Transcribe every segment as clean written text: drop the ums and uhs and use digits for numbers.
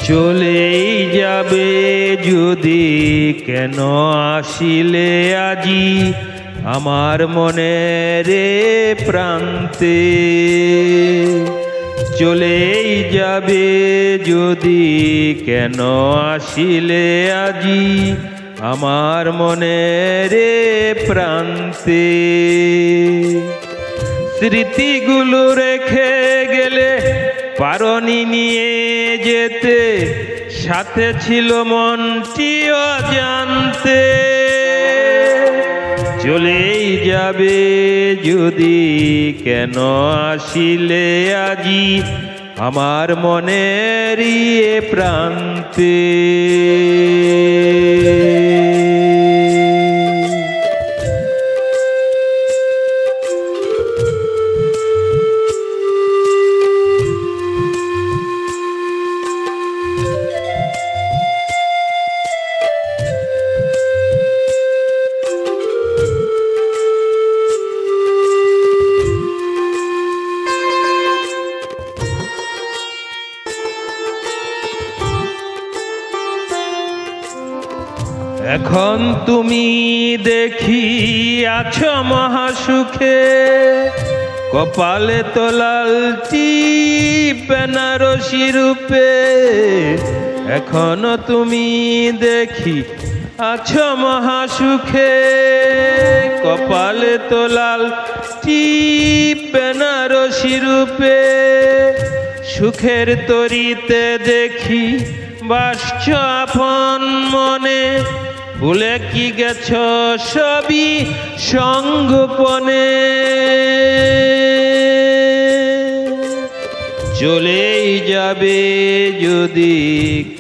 চলেই যাবে যদি কেন আসিলে আজি আমার মনের প্রান্তে। চলেই যাবে যদি কেন আসিলে আজি আমার মনের প্রান্তে। স্মৃতিগুলো রেখে গেলে পারনি নিয়ে যেতে, সাথে ছিল মনটি অজান্তে। চলেই যাবে যদি কেন আসিলে আজি আমার মনের প্রান্তে। এখন তুমি দেখি আছো মহাসুখে, কপালে তো লালটি বেনারসি রূপে। এখনো তুমি দেখি আছো মহাসুখে, কপালে তো লালটি বেনারসি রূপে। সুখের তরিতে দেখি বাসছ আপন মনে, ভুলে কি গেছ সবই সঙ্গোপনে। চলেই যাবে যদি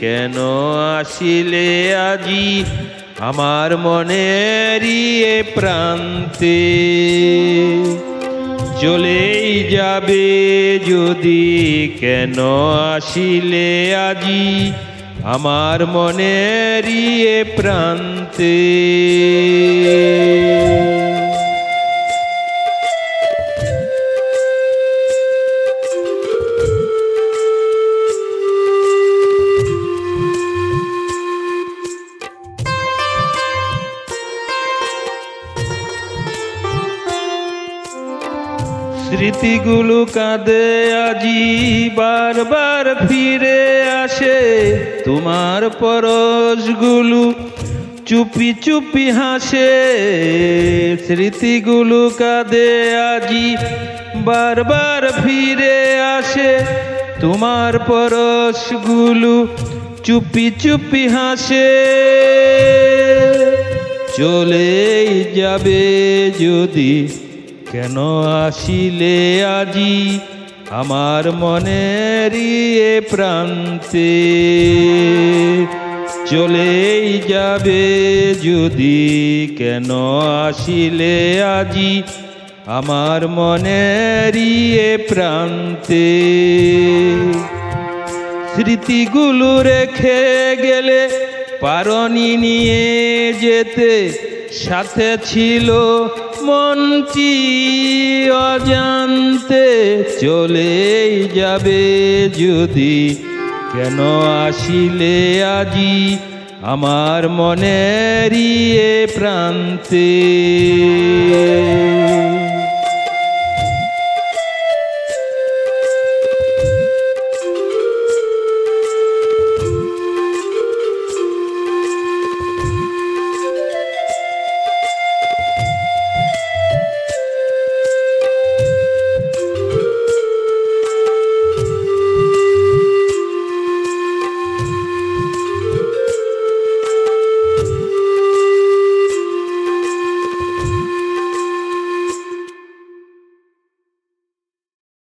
কেন আসিলে আজি আমার মনেরই প্রান্তে। চলেই যাবে যদি কেন আসিলে আজি আমার মনেরই প্রান্তে। স্মৃতিগুলো কাঁদে আজি বারবার ফিরে আসে, তোমার পরশগুলো চুপি চুপি হাসে। স্মৃতিগুলো কাঁদে আজি বারবার ফিরে আসে, তোমার পরশগুলো চুপি চুপি হাসে। চলেই যাবে যদি কেন আসিলে আজি আমার মনেরই প্রান্তে। চলেই যাবে যদি কেন আসিলে আজি আমার মনেরই প্রান্তে। স্মৃতিগুলো রেখে গেলে পারনি নিয়ে যেতে, সাথে ছিল মনটি অজান্তে। চলেই যাবে যদি কেন আসিলে আজি আমার মনেরই প্রান্তে।